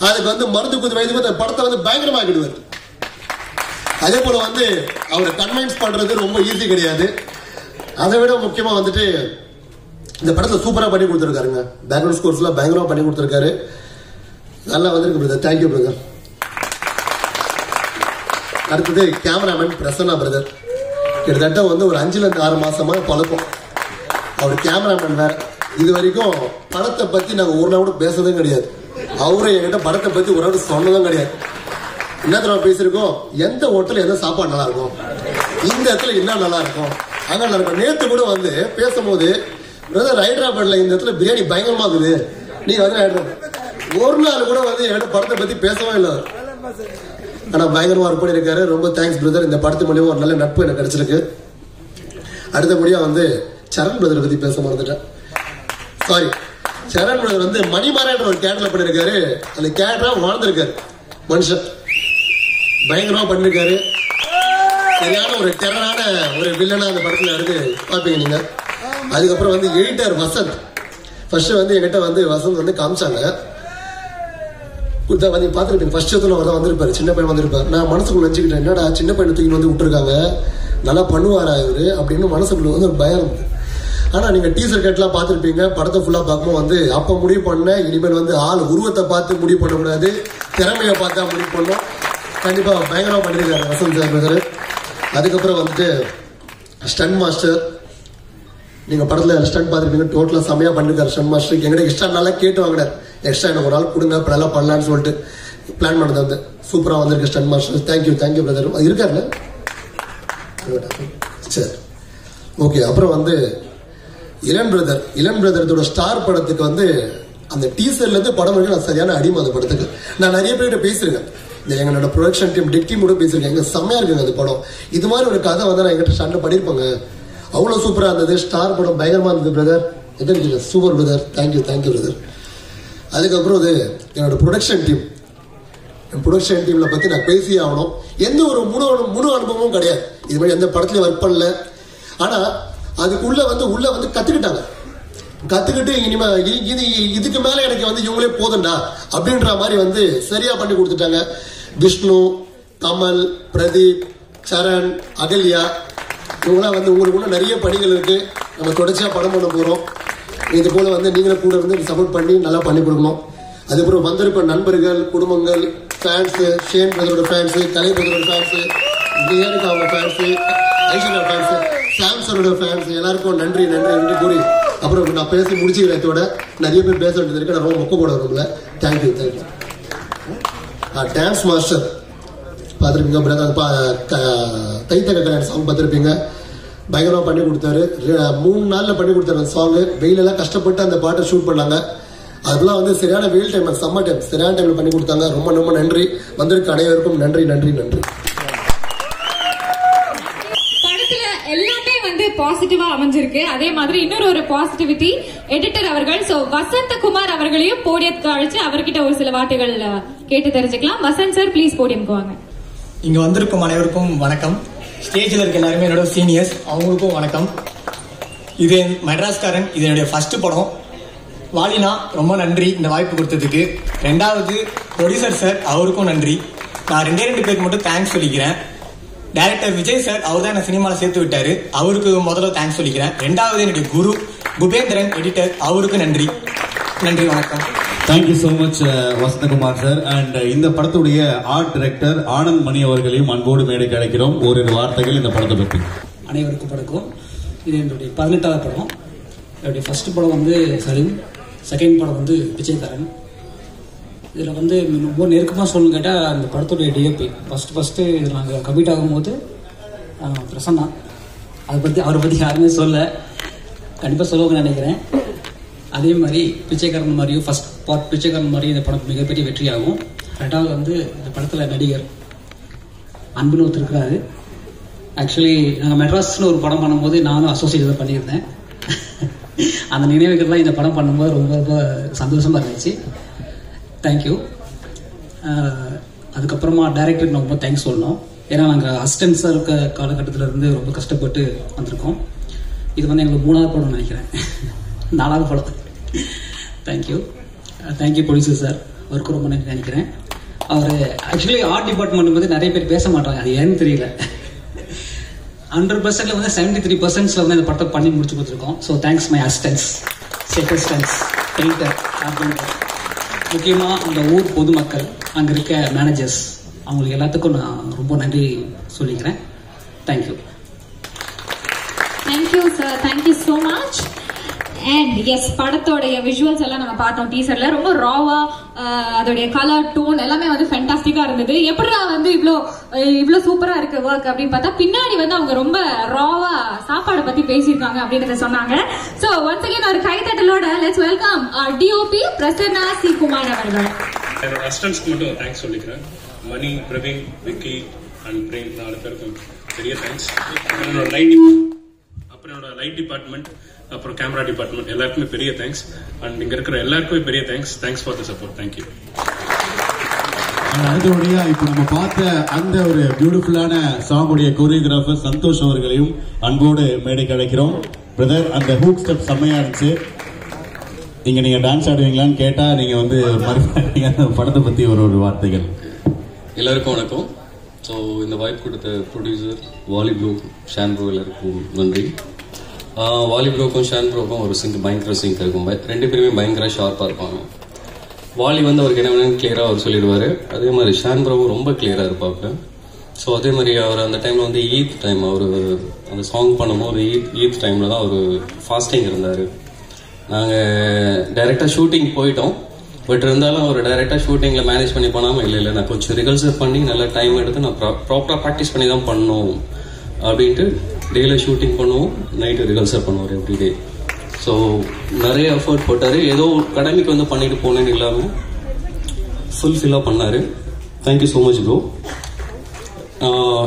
அதுக்கு வந்து மருந்து கொடுத்து வைத்தியம் படத்தை வந்து பயங்கரமாக்கிடுவார். அதே போல வந்து அவரை கன்வின்ஸ் பண்றது ரொம்ப ஈஸி கிடையாது. அதை விட முக்கியமா வந்துட்டு இந்த படத்தை சூப்பரா பண்ணி கொடுத்துருக்காருங்க. பேக்ரவுண்ட் ஸ்கோர்ஸ் எல்லாம் பயங்கரமா பண்ணி கொடுத்துருக்காரு, நல்லா வந்திருக்கு பிரதர். Thank you brother. அடுத்தது கேமராமேன் பிரசன்னா பிரதர், கிட்டத்தட்ட வந்து ஒரு 5 to 6 மாசமா பழக்கம். அவர் கேமராமேன் வேற. இது வரைக்கும் படத்தை பத்தி நாங்க ஒரு நாள் கூட பேசுறதும் கிடையாது. அவரு என்கிட்ட படத்தை பத்தி ஒரு நாள் சொன்னதும் கிடையாது. என்ன தடவை பேசிருக்கோம், எந்த ஹோட்டல் எந்த சாப்பாடு நல்லா இருக்கும், இந்த இடத்துல என்ன நல்லா இருக்கும், அங்க நல்லா இருக்கும். நேற்று கூட வந்து பேசும்போது பிரதர் ஹைதராபாத்ல இந்த இடத்துல பிரியாணி பயங்கரமா இருக்குது, நீங்க வந்து ஹைதராபாத் ஒரு நாள் கூட வந்து என்கிட்ட படத்தை பத்தி பேசவே இல்லை. ஆனா பயங்கரமா ஒர்க் பண்ணிருக்காரு. ரொம்ப தேங்க்ஸ் பிரதர். இந்த படத்து மூலியமா ஒரு நல்ல நட்பு எனக்கு கிடைச்சிருக்கு. அடுத்தபடியா வந்து சரண் பிரதரை பத்தி பேச மறந்துட்டேன், சாரி. சரண் பிரதர் வந்து மணிமாறன்ற ஒரு கேரக்டர்ல பண்ணிருக்காரு. அந்த கேரக்டரா வாழ்ந்திருக்காரு மனுஷன், பயங்கரமா பண்ணிருக்காரு. சரியான ஒரு டெரரான ஒரு வில்லனா அந்த படத்துல இருக்கு பாப்பீங்க நீங்க. அதுக்கப்புறம் வந்து எடிட்டர் வசந்த், ஃபர்ஸ்ட் வந்து என்கிட்ட வந்து வசந்த் வந்து காமிச்சாங்க. பாத்துருப்பீங்க ஃபர்ஸ்ட் அவர் வந்திருப்பாரு, சின்ன பையன் வந்திருப்பாரு. நான் மனசுக்குள்ள நினைச்சுக்கிட்டேன், என்னடா சின்ன பையனை தூக்கி வந்து விட்டுருக்காங்க, நல்லா பண்ணுவாரா இவரு அப்படின்னு மனசுக்குள்ள வந்து ஒரு பயம் இருந்தது. ஆனா நீங்க டீசர் கேட்லாம் பாத்துருப்பீங்க, படத்தை ஃபுல்லா பார்க்கும்போது வந்து அப்ப முடிவு பண்ண இனிமேல் வந்து ஆள் உருவத்தை பார்த்து முடிவு பண்ணக்கூடாது, திறமையை பார்த்தா முடிவு பண்ணோம். கண்டிப்பா பயங்கரமா பண்ணிருக்காரு வசந்த் சார். அதுக்கப்புறம் வந்துட்டு ஸ்டன் மாஸ்டர், நீங்க படத்துல ஸ்டன் பார்த்துருப்பீங்க, டோட்டலா செமையா பண்ணிருக்காரு ஸ்டன் மாஸ்டர். எங்கிட்ட எக்ஸ்ட்ரா நல்லா கேட்டு வாங்கினார், எக்ஸ்ட்ரா எனக்கு ஒரு ஆள் கொடுங்க இப்ப நல்லா பண்ணலான்னு சொல்லிட்டு பிளான் பண்ணது வந்து சூப்பரா வந்திருக்கு ஸ்டன் மாஸ்டர். Thank you brother. இருக்காருல்ல சரி ஓகே. அப்புறம் வந்து இளன் பிரதரோட ஸ்டார் படத்துக்கு வந்து அந்த டீசர்ல இருந்து படம் வரைக்கும் நான் சரியான அடிமை. அந்த படத்துக்கு நான் நிறைய பேர்கிட்ட பேசிருக்கேன், எங்களோட ப்ரொடக்ஷன் டீம் டெக் டீம் கூட பேசியிருக்கேன். எங்க செம்மையா இருக்குங்க அந்த படம். இது மாதிரி ஒரு கதை வந்து நான் எங்கிட்ட ஸ்டாண்ட் பண்ணியிருப்பாங்க. அவ்வளோ சூப்பராக இருந்தது. ஸ்டார் படம் பயங்கரமாக இருந்தது பிரதர். எத்தனை சூப்பர் பிரதர். Thank you brother. அதுக்கப்புறம் அது என்னோட ப்ரொடக்ஷன் டீம். ப்ரொடக்ஷன் டீம்ல பற்றி நான் பேசியே ஆகணும். எந்த ஒரு முழு அனுபவமும் கிடையாது. இது மாதிரி எந்த படத்துலையும் ஒர்க் பண்ணல. ஆனால் அதுக்குள்ள வந்து கற்றுக்கிட்டு இனிமே இதுக்கு மேலே எனக்கு வந்து இவங்களே போதும்டா அப்படின்ற மாதிரி வந்து சரியாக பண்ணி கொடுத்துட்டாங்க. விஷ்ணு, கமல், பிரதீப், சரண், அகல்யா இவங்களாம் வந்து உங்களுக்கு இன்னும் நிறைய பணிகள் இருக்கு. நம்ம தொடர்ச்சியாக படம் பண்ண போகிறோம். இது போல வந்து நீங்களும் கூட வந்து சப்போர்ட் பண்ணி நல்லா பண்ணி கொடுக்கணும். அதுக்கப்புறம் வந்திருக்க நண்பர்கள், குடும்பங்கள், ஃபேன்ஸு, ஷேன் பிரதரோட ஃபேன்ஸு, கலை பிரதரோட ஃபேன்ஸு, நியாரிகா அவங்க ஃபேன்ஸு, ஐஸ்வர்யா ஃபேன்ஸு, சாம்சனோட ஃபேன்ஸு எல்லாருக்கும் நன்றி என்று கூறி அப்புறம் நான் பேசி முடிச்சுக்கிறதோட நிறைய பேர் பேச வேண்டியது இருக்கு. நான் ரொம்ப மொக்க போட வரும்ல. தேங்க்யூ. டான்ஸ் மாஸ்டர் பார்த்துருப்பீங்க பிரதர். தைத்தக கல்யாண சாங் பார்த்துருப்பீங்க. பயங்கரமாக பண்ணி கொடுத்தாரு. 3 நாளில் பண்ணி கொடுத்தாரு அந்த சாங்கு. வெயிலெல்லாம் கஷ்டப்பட்டு அந்த பாட்டை ஷூட் பண்ணாங்க. அதெல்லாம் வந்து சரியான வெயில் டைம், சம்மர் டைம், சரியான டைம்ல பண்ணி கொடுத்தாங்க. ரொம்ப ரொம்ப நன்றி. வந்திருக்க அனைவருக்கும் நன்றி. படத்துல எல்லாமே வந்து பாசிட்டிவா அமைஞ்சிருக்கு. அதே மாதிரி இன்னொரு ஒரு பாசிட்டிவிட்டி எடிட்டர் அவர்கள் வசந்தகுமார் அவர்களையும் போடியத்துக்கு அழைச்சு அவர்கிட்ட ஒரு சில வார்த்தைகள் கேட்டு தெரிஞ்சுக்கலாம். வசந்த் சார் ப்ளீஸ் போடியம்க்கு வாங்க. இங்க வந்திருக்கும் அனைவருக்கும் வணக்கம். ஸ்டேஜில் இருக்க எல்லாருமே என்னோட சீனியர்ஸ், அவங்களுக்கும் வணக்கம். இது மெட்ராஸ்காரன், இது என்னுடைய ஃபர்ஸ்ட் படம். வாலினா ரொம்ப நன்றி இந்த வாய்ப்பு கொடுத்ததுக்கு. 2வது ப்ரொடியூசர் சார், அவருக்கும் நன்றி. நான் 2 பேருக்கு மட்டும் தேங்க்ஸ் சொல்லிக்கிறேன். டைரக்டர் விஜய் சார், அவர் தான் என்ன சினிமாவில் சேர்த்து விட்டாரு. அவருக்கு முதல்ல தேங்க்ஸ் சொல்லிக்கிறேன். 2வது என்னுடைய குரு குபேந்திரன் எடிட்டர், அவருக்கு நன்றி. வணக்கம். Thank you so much Vasanthakumar sir. And இந்த படத்துடைய ஆர்ட் டைரக்டர் ஆனந்த் மணி அவர்களையும் அன்போடு மேடைக்கு அழைக்கிறோம். ஒரு வார்த்தைகள் இந்த படத்தை பற்றி. அனைவருக்கும் வணக்கம். இது என்னுடைய 18வது படம். என்னுடைய ஃபர்ஸ்ட் படம் வந்து சலீம், செகண்ட் படம் வந்து பிச்சைக்காரன். இதில் வந்து ரொம்ப நெருக்கமாக சொல்லணும்னு கேட்டால் அந்த படத்துடைய டிஓபி ஃபஸ்ட்டு இதில் நாங்கள் கமிட் ஆகும்போது பிரசன்னா. அவரை பற்றி யாருமே கண்டிப்பாக சொல்லுவாங்கன்னு நினைக்கிறேன். அதே மாதிரி பிச்சைக்காரன் மாதிரியும் ஃபர்ஸ்ட் பார்ட் பிச்சைக்காரன் மாதிரியும் இந்த படம் மிகப்பெரிய வெற்றி ஆகும். 2வது வந்து இந்த படத்தில் நடிகர் அன்புன்னு ஒருத்தர் இருக்கிறாரு. ஆக்சுவலி நாங்கள் மெட்ராஸ்னு ஒரு படம் பண்ணும்போது நானும் அசோசியேட் பண்ணியிருந்தேன். அந்த நினைவுகள்லாம் இந்த படம் பண்ணும்போது ரொம்ப ரொம்ப சந்தோஷமாக இருந்துச்சு. தேங்க்யூ. அதுக்கப்புறமா டைரக்டருக்கு நான் ரொம்ப தேங்க்ஸ் சொல்லணும். ஏன்னா நாங்கள் அசிஸ்டன்ஸாக இருக்க காலகட்டத்தில் இருந்து ரொம்ப கஷ்டப்பட்டு வந்திருக்கோம். இது வந்து எங்களுக்கு 3வது படம் நினைக்கிறேன், 4வது படம். தேங்க்யூ ப்ரொடியூசர் சார், அவருக்கு ரொம்ப நன்றி நினைக்கிறேன். அவர் ஆக்சுவலி ஆர்ட் டிபார்ட்மெண்ட் வந்து நிறைய பேர் பேச மாட்டாங்க, அது ஏன்னு தெரியல. 100%ல வந்து 73% வந்து இந்த படத்தை பண்ணி முடிச்சு கொடுத்துருக்கோம். ஸோ தேங்க்ஸ் மை அசிஸ்டன்ஸ், செகஸ்டன்ஸ், பெயிண்டர், கார்பெண்டர், முக்கியமாக அந்த ஊர் பொதுமக்கள், அங்கே இருக்க மேனேஜர்ஸ், அவங்களுக்கு எல்லாத்துக்கும் நான் ரொம்ப நன்றி சொல்லிக்கிறேன். Thank you sir. Thank you so much. And yes, படத்தோடைய விஷுவல்ஸ் எல்லாம் நம்ம பார்த்தோம் டீசர்ல. ரொம்ப ராவா, அதோடைய கலர் டோன் எல்லாமே வந்து ஃபேண்டாஸ்டிக்கா இருந்தது. எப்படா வந்து இவ்வளோ சூப்பரா இருக்கு ஒர்க் அப்படின்னு பார்த்தா பின்னாடி வந்து அவங்க ரொம்ப ராவா சாப்பாடை பத்தி பேசியிருக்காங்க அப்படின்றத சொன்னாங்க. ஸோ ஒன்ஸ் அகைன் ஒரு கைத்தட்டலோட let's welcome DOP Prasanna C Kumar அவர்கள். என்னோட அசிஸ்டன்ஸ்க்கு மட்டும் தேங்க்ஸ் சொல்லிக்கிறேன். மணி, பிரவீன், விக்கி அண்ட் பிரேம் 4 பேருக்கும் பெரிய தேங்க்ஸ். என்னோட லைட் டிபார்ட்மெண்ட், அப்புறம் கேமரா டிபார்ட்மெண்ட் எல்லாருக்குமே பெரிய தேங்க்ஸ். அண்ட் இங்க இருக்கிற எல்லாருக்குமே பெரிய thanks for the support. Thank you. அடுத்தபடியா இப்போ நம்ம பார்த்த அந்த ஒரு பியூட்டிஃபுல்லான சாங்குடைய கோரியோகிராஃபர் சந்தோஷ் அவர்களையும் அன்போடு மேடைக்கு அழைக்கிறோம். பிரதர், அந்த ஹூக் ஸ்டெப் செம்மையா இருந்துச்சு. நீங்க டான்ஸ் ஆடுவீங்களான்னு கேட்டா நீங்க வந்து படத்தை பத்தி ஒரு வார்த்தைகள். எல்லாருக்கும் வணக்கம். ஸோ இந்த வாய்ப்பு கொடுத்த producer Vaali bro, Shaan bro எல்லாருக்கும் நன்றி. வாலி ப்ரோக்கும் ஷான் ப்ரோக்கும் ஒரு பயங்கர சிங்க் இருக்கும். 2 பேருமே பயங்கர ஷார்ப்பாக இருப்பாங்க. வாலி வந்து அவருக்கு என்ன வேணும்னு கிளியராக அவர் சொல்லிடுவார். அதே மாதிரி ஷான் ப்ரோவும் ரொம்ப கிளியராக இருப்பாங்க. ஸோ அதே மாதிரி அவர் அந்த டைமில் வந்து ஈத் டைம், அவர் அந்த சாங் பண்ணும்போது ஈத் டைமில் தான் அவர் ஃபாஸ்டிங் இருந்தார். நாங்கள் டைரெக்டாக ஷூட்டிங் போயிட்டோம். பட் இருந்தாலும் அவர் டைரெக்டாக ஷூட்டிங்கில் மேனேஜ் பண்ணி பண்ணாமல் இல்லை நான் கொஞ்சம் ரிஹர்சல் பண்ணி நல்லா டைம் எடுத்து நான் ப்ராப்பராக ப்ராக்டிஸ் பண்ணி தான் பண்ணணும் அப்படின்ட்டு டேயில் ஷூட்டிங் பண்ணுவோம், நைட்டு ரிஹர்சல் பண்ணுவார் எவ்ரிடே. ஸோ நிறைய எஃபர்ட் போட்டார். ஏதோ கடமைக்கு வந்து பண்ணிட்டு போனேன்னு இல்லாமல் ஃபுல்ஃபில்லாக பண்ணார். Thank you so much bro.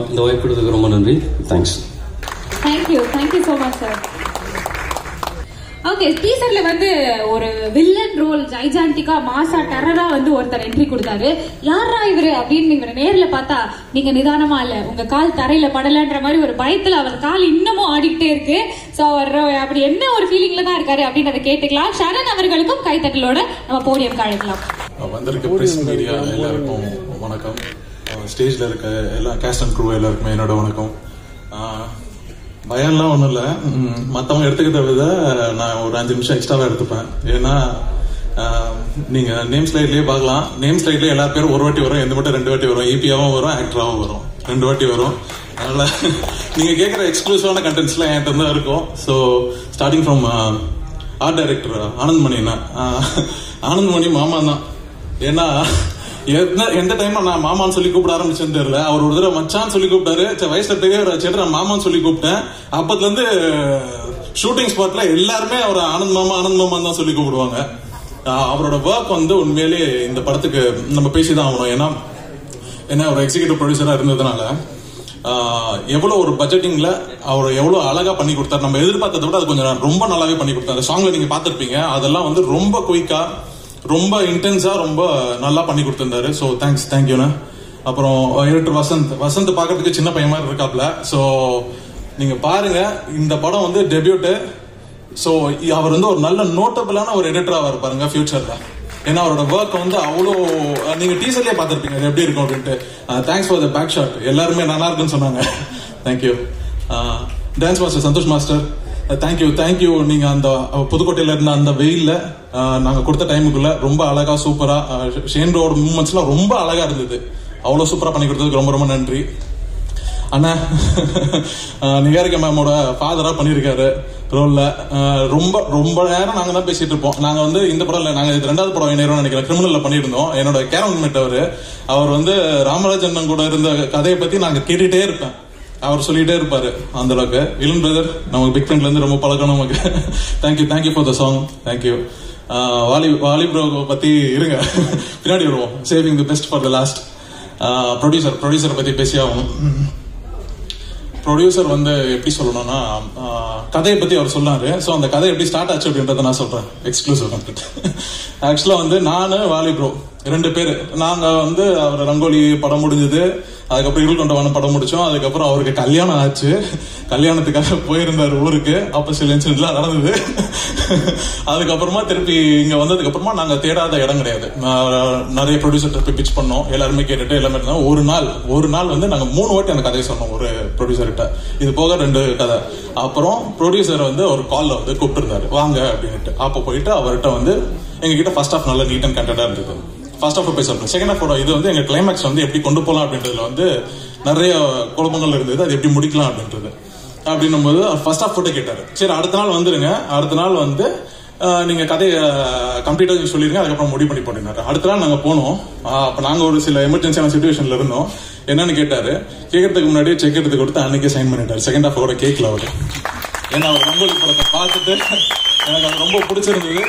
இந்த வாய்ப்பு கொடுத்ததுக்கு ரொம்ப நன்றி. Thanks. Thank you so much sir. Okay, டீசர்ல வந்து ஒரு வில்லன் ரோல் ஜைஜாண்டிக்கா மாசா டெரரா வந்து ஒருத்தர் என்ட்ரி கொடுத்தாரு. யாரா இவரு அப்படின்னு இவரை நேர்ல பார்த்தா நீங்க நிதானமா இல்ல, உங்க கால் தரையில படலன்ற மாதிரி ஒரு பயத்துல அவர் கால் இன்னமும் ஆடிக்கிட்டே இருக்கு. சோ அவர் அப்படி என்ன ஒரு ஃபீலிங்ல தான் இருக்காரு அப்படின்னு அதை கேட்டுக்கலாம். ஷரண் அவர்களுக்கும் கைத்தட்டலோட நம்ம போடியம் அழைக்கலாம். வந்திருக்க பிரஸ் மீடியா எல்லாருக்கும் வணக்கம். ஸ்டேஜ்ல இருக்க எல்லா கேஸ்ட் அண்ட் க்ரூ எல்லாருக்குமே என்னோட வணக்கம். பயம்லாம் ஒன்றும் இல்லை, மற்றவங்க எடுத்துக்கிறத விட நான் ஒரு 5 நிமிஷம் எக்ஸ்ட்ராவாக எடுத்துப்பேன். ஏன்னா நீங்கள் நேம் ஸ்லைட்லேயே பார்க்கலாம், நேம் ஸ்லைட்லேயே எல்லா பேரும் ஒரு வாட்டி வரும், எந்த மட்டும் 2 வாட்டி வரும், ஈபியாவும் வரும், ஆக்டராகவும் வரும், 2 வாட்டி வரும். அதனால் நீங்கள் கேட்குற எக்ஸ்க்ளூசிவான கண்டென்ட்ஸ்லாம் என்கிட்ட தான் இருக்கும். So starting from art director ஆனந்த்மணினா, ஆனந்த்மணி மாமா தான். ஏன்னா எந்த டைம்ல நான் மாமான்னு சொல்லி கூப்பிட ஆரம்பிச்சேன்னு தெரியல. அவர் ஒரு தடவை மச்சான்னு சொல்லி கூப்பிட்டாரு. வயசுல பெரியவர் வச்சுட்டு நான் மாமான்னு சொல்லி கூப்பிட்டேன். அப்பத்துல இருந்து ஷூட்டிங் ஸ்பாட்ல எல்லாருமே அவர் ஆனந்த் மாமா தான் சொல்லி கூப்பிடுவாங்க. அவரோட ஒர்க் வந்து உண்மையிலேயே இந்த படத்துக்கு நம்ம பேசிதான் ஆகணும். ஏன்னா ஒரு எக்ஸிகியூட்டிவ் ப்ரொடியூசரா இருந்ததுனால எவ்வளவு ஒரு பட்ஜெட்டிங்ல அவர் எவ்வளவு அழகா பண்ணி கொடுத்தாரு. நம்ம எதிர்பார்த்ததை விட அது கொஞ்சம் ரொம்ப நல்லாவே பண்ணி கொடுத்தாரு. சாங்ல நீங்க பாத்திருப்பீங்க, அதெல்லாம் வந்து ரொம்ப குயிக்கா, ரொம்ப இன்டென்ஸா, ரொம்ப நல்லா பண்ணி கொடுத்திருந்தாரு. ஸோ தேங்க்யூண்ணா. அப்புறம் எடிட்டர் வசந்த் பார்க்கறதுக்கு சின்ன பையன் மாதிரி இருக்காப்ல. ஸோ நீங்க பாருங்க, இந்த படம் வந்து டெபியூட்டு. ஸோ அவர் வந்து ஒரு நல்ல நோட்டபிளான ஒரு எடிட்டரா இருப்பாருங்க ஃபியூச்சர்ல. ஏன்னா அவரோட ஒர்க் வந்து அவ்வளோ, நீங்க டீசர்லயே பார்த்திருப்பீங்க அது எப்படி இருக்கும் அப்படின்ட்டு. Thanks for the back shot, எல்லாருமே நல்லா இருக்குன்னு சொன்னாங்க. Thank you. Dance master Santhosh master, thank you. நீங்க அந்த புதுக்கோட்டையில இருந்த அந்த வெயில்ல நாங்க கொடுத்த டைமுக்குள்ள ரொம்ப அழகா சூப்பரா ஷேன்ரோட மூமெண்ட்ஸ்லாம் ரொம்ப அழகா இருந்தது. அவ்வளவு சூப்பரா பண்ணி கொடுத்ததுக்கு ரொம்ப ரொம்ப நன்றி. அண்ணா நிகாரிகா மேமோட ஃபாதரா பண்ணிருக்காரு ரோல்ல. ரொம்ப ரொம்ப நேரம் நாங்க தான் பேசிட்டு இருப்போம். நாங்க வந்து இந்த படம் இல்ல, நாங்க இது 2வது படம் இணையரும் நினைக்கிறேன், கிரிமினல்ல பண்ணிருந்தோம். என்னோட கேரக்டர் அவர் வந்து ராமராஜன் கூட இருந்த கதையை பத்தி நாங்க கேட்டுட்டே இருப்பேன். அவர் சொல்லிட்டே இருப்பாரு. அந்த அளவுக்கு இளன் பிரதர் நமக்கு பிக் ஃப்ரெண்ட்ல இருந்து ரொம்ப பழக்கம் நமக்கு. Thank you for the song. Thank you. Vaali bro பத்தி இருங்க, பின்னாடி வருவோம். Saving the best for the last. Producer பத்தி பேசியாகும். ப்ரொடியூசர் வந்து எப்படி சொல்லணும்னா, கதையை பத்தி அவர் சொன்னாரு. ஸோ அந்த கதை எப்படி ஸ்டார்ட் ஆச்சு அப்படின்றத நான் சொல்றேன். Exclusive content. ஆக்சுவலா வந்து நானு வாலி ப்ரோ 2 பேர் நாங்க வந்து அவர் ரங்கோலி படம் முடிஞ்சது. அதுக்கப்புறம் இருள் கொண்டவான படம் முடிச்சோம். அதுக்கப்புறம் அவருக்கு கல்யாணம் ஆச்சு. கல்யாணத்துக்காக போயிருந்தாரு ஊருக்கு. அப்ப சில இன்சிடென்ட்லாம் நடந்தது. அதுக்கப்புறமா திருப்பி இங்க வந்ததுக்கு அப்புறமா நாங்க தேடாத இடம் கிடையாது. நிறைய ப்ரொடியூசர் போய் பிச் பண்ணோம். எல்லாருமே கேட்டுட்டு எல்லாமே இருந்தாங்க. ஒரு நாள் வந்து நாங்க 3 வாட்டி அந்த கதையை சொன்னோம் ஒரு ப்ரொடியூசர் கிட்ட. இது போக 2 கதை. அப்புறம் ப்ரொடியூசர் வந்து ஒரு கால்ல வந்து கூப்பிட்டுருந்தாரு, வாங்க அப்படின்ட்டு. அப்ப போயிட்டு அவர்கிட்ட வந்து எங்ககிட்ட ஃபர்ஸ்ட் ஆஃப் நல்ல நீட் அண்ட் கண்டென்ட்டா இருந்தது. ஃபர்ஸ்ட் ஆஃப் போய் சொல்றேன். செகண்ட் ஆஃப் இது வந்து எங்க கிளைமேக்ஸ் வந்து எப்படி கொண்டு போகலாம் அப்படின்றதுல வந்து நிறைய குழப்பங்கள் இருந்தது. அது எப்படி முடிக்கலாம் அப்படின்றது. அப்படின்னும் போது ஃபர்ஸ்ட் ஆஃப் போட்டோ கேட்டாரு. சரி அடுத்த நாள் வந்துருங்க, அடுத்த நாள் வந்து நீங்க கதையை கம்ப்ளீட்டா சொல்லிருங்க, அதுக்கப்புறம் முடிவு பண்ணி போட்டிருந்தாரு. அடுத்த நாள் நாங்க போனோம். அப்ப நாங்க ஒரு சில எமர்ஜென்சியான சிச்சுவேஷன்ல இருந்தோம். என்னன்னு கேட்டாரு. கேட்கறதுக்கு முன்னாடியே செக் எடுத்து கொடுத்து அன்னைக்கே சைன் பண்ணிட்டாரு. செகண்ட் ஆஃப் கூட கேட்கல அவரு. ஏன்னா அவர் ரங்கோலி படத்தை பார்த்துட்டு எனக்கு அது ரொம்ப பிடிச்சிருந்தது.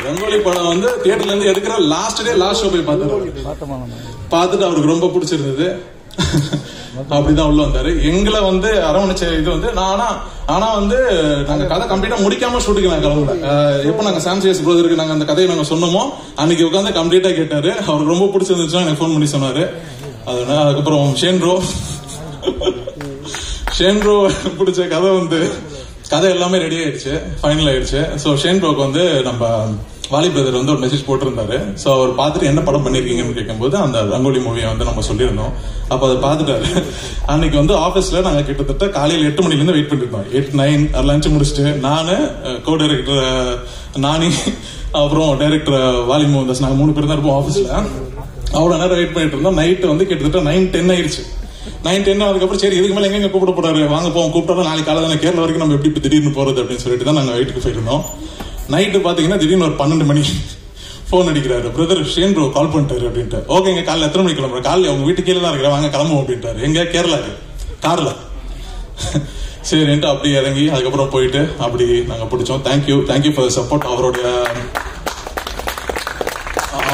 ரங்கோலி படம் வந்து தியேட்டர்ல இருந்து எடுக்கிற லாஸ்ட் ஷோ போய் பார்த்துட்டு அவருக்கு ரொம்ப பிடிச்சிருந்தது. அப்படிதான் உள்ள வந்தாரு. எங்களை வந்து அரவணைச்ச இது வந்து ஆனா வந்து நாங்க கதை கம்ப்ளீட்டா முடிக்காம ஷூட்டிங் நாங்க கிளம்பல. எப்ப நாங்க சாம்சியஸ் பிரதருக்கு நாங்க அந்த கதையை நாங்க சொன்னோமோ அன்னைக்கு உட்காந்து கம்ப்ளீட்டா கேட்டாரு. அவருக்கு ரொம்ப பிடிச்சிருந்துச்சுன்னா எனக்கு ஃபோன் பண்ணி சொன்னாரு. அதுக்கப்புறம் ஷேன்ப்ரோ பிடிச்ச கதை வந்து கதை எல்லாமே ரெடி ஆயிடுச்சு, ஃபைனல் ஆயிடுச்சு. ஸோ ஷேன்ப்ரோக்கு வந்து நம்ம வாலி பிரதர் வந்து ஒரு மெசேஜ் போட்டிருந்தாரு. ஸோ அவர் பார்த்துட்டு என்ன படம் பண்ணிருக்கீங்கன்னு கேட்கும்போது அந்த ரங்கோலி மூவியை வந்து நம்ம சொல்லியிருந்தோம். அப்போ அதை பார்த்துட்டாரு. அன்னைக்கு வந்து ஆஃபீஸ்ல நாங்க கிட்டத்தட்ட காலையில் 8 மணிலேருந்து வெயிட் பண்ணிருந்தோம். 8-9 லஞ்ச் முடிச்சுட்டு நானு கோ டைரக்டர் நானி அப்புறம் டைரக்டர் வாலி மோகன்தாஸ் நாங்க 3 பேர் தான் இருப்போம் ஆஃபீஸ்ல. அவ்வளவு நேரம் வெயிட் பண்ணிட்டு இருந்தோம். நைட்டு வந்து கிட்டத்தட்ட 9-10 ஆயிடுச்சு. 9-10 அதுக்கப்புறம் சரி இதுக்கு மேல எங்க கூப்பிட போறாரு, வாங்க போவோம். கூப்பிட்டா நாளைக்கு காலை தானே, கேரளா வரைக்கும் நம்ம எப்படி திடீர்னு போறது அப்படின்னு சொல்லிட்டு தான் நாங்க வீட்டுக்கு போயிருந்தோம். நைட்டு பாத்தீங்கன்னா திடீர்னு ஒரு 12 மணி போன் அடிக்கிறாரு. பிரதர் ஷேன்ப்ரோ கால் பண்ணிட்டாரு அப்படின்ட்டு. ஓகேங்க காலைல எத்தனை மணிக்கு கிளம்புற? காலைல அவங்க வீட்டு கீழே தான் இருக்கிற, வாங்க கிளம்புவோம் அப்படின்ட்டாரு. எங்க கேரளாக்கு கார்ல. சரின்ட்டு அப்படி இறங்கி அதுக்கப்புறம் போயிட்டு அப்படி நாங்க பிடிச்சோம். Thank you for support.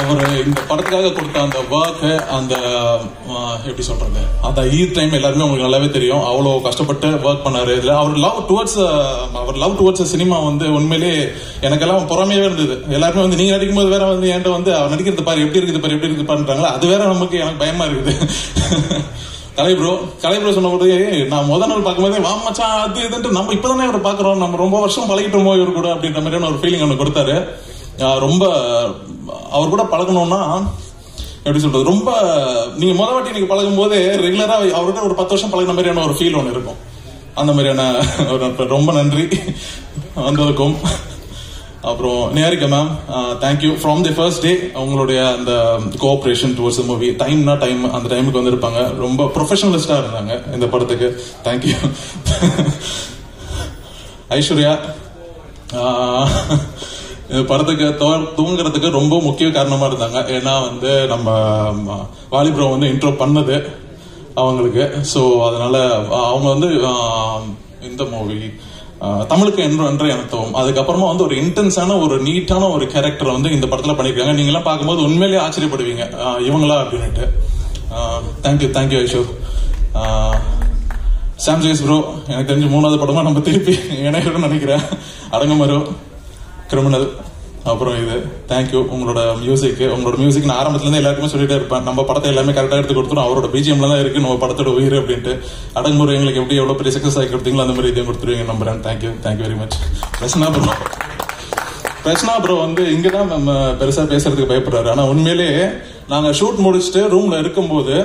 அவர் இந்த படத்துக்காக கொடுத்த அந்த ஒர்க், அந்த எப்படி சொல்றது, அந்த டைம் எல்லாருமே உங்களுக்கு நல்லாவே தெரியும். அவ்வளோ கஷ்டப்பட்டு ஒர்க் பண்ணாரு. இதுல அவர் லவ் டுவர்ட்ஸ் சினிமா வந்து உண்மையிலே எனக்கெல்லாம் பொறாமையாவே இருந்தது. எல்லாருமே வந்து நீங்க நடிக்கும் போது வேற வந்து என்கிட்ட வந்து அவர் நடிக்கிறது பாரு எப்படி இருக்குது பண்றாங்களா, அது வேற நமக்கு எனக்கு பயமா இருக்குது. கலை ப்ரோ சொன்ன போது நான் முதல் நாள் பார்க்கும்போதே வா மச்சான் அது இதுன்ட்டு நம்ம இப்பதானே இவரை பாக்குறோம், நம்ம ரொம்ப வருஷம் பழகிட்டோமோ இவர் கூட அப்படின்ற மாதிரியான ஒரு ஃபீலிங் ஒன்று கொடுத்தாரு. ரொம்ப அவர் கூட பழகணும்னா எப்படி சொல்றது, ரொம்ப நீங்க முதல் வாட்டி நீங்க பழகும் போது ரெகுலரா அவர்கிட்ட ஒரு 10 வருஷம் பழகின மாதிரியான ஒரு ஃபீல் ஒன்று இருக்கும். அந்த மாதிரியான ரொம்ப நன்றி வந்ததுக்கும். அப்புறம் Niharika ma'am, thank you from the first day. அவங்களுடைய அந்த cooperation towards the movie, time அந்த டைமுக்கு வந்திருப்பாங்க. ரொம்ப ப்ரொஃபஷனலிஸ்டா இருந்தாங்க இந்த படத்துக்கு. தேங்க்யூ. ஐஸ்வர்யா இந்த படத்துக்கு தூங்குறதுக்கு ரொம்ப முக்கிய காரணமா இருந்தாங்க. ஏன்னா வந்து நம்ம வாலிப்ரோ வந்து இன்ட்ரோ பண்ணது அவங்களுக்கு. ஸோ அதனால அவங்க வந்து இந்த மூவி தமிழுக்கு என்று எனத்தவும், அதுக்கப்புறமா வந்து ஒரு இன்டென்ஸான ஒரு நீட்டான ஒரு கேரக்டர் வந்து இந்த படத்துல பண்ணிருக்காங்க. நீங்க எல்லாம் பார்க்கும்போது உண்மையிலேயே ஆச்சரியப்படுவீங்க இவங்களா அப்படின்னுட்டு. தேங்க்யூ ஐஷோ. சாம் ஜெய்ஸ் ப்ரோ, எனக்கு தெரிஞ்ச 3வது படமா நம்ம திருப்பி இணையணும்னு நினைக்கிறேன். அடங்கமரு, கிரிமினல், அப்புறம் இது. தேங்க்யூ. உங்களோட மியூசிக் நான் ஆரம்பத்துல இருந்து எல்லாருக்குமே சொல்லிட்டே இருப்பேன், நம்ம படத்தை எல்லாமே கரெக்டா எடுத்து கொடுத்துரும். அவரோட பிஜிஎம்ல தான் இருக்கு நம்ம படத்தோட உயிர் அப்படின்ட்டு. அடங்குமுறை எங்களுக்கு எப்படி எவ்வளவு பெரிய சக்சஸ் ஆகி கொடுத்தீங்களோ அந்த மாதிரி இதையும் கொடுத்துருவீங்க நம்புறேன். Thank you very much. Prasanna bro வந்து இங்கதான் நம்ம பெருசா பேசுறதுக்கு பயப்படுறாரு. ஆனா உண்மையிலேயே நாங்க ஷூட் முடிச்சுட்டு ரூம்ல இருக்கும்போது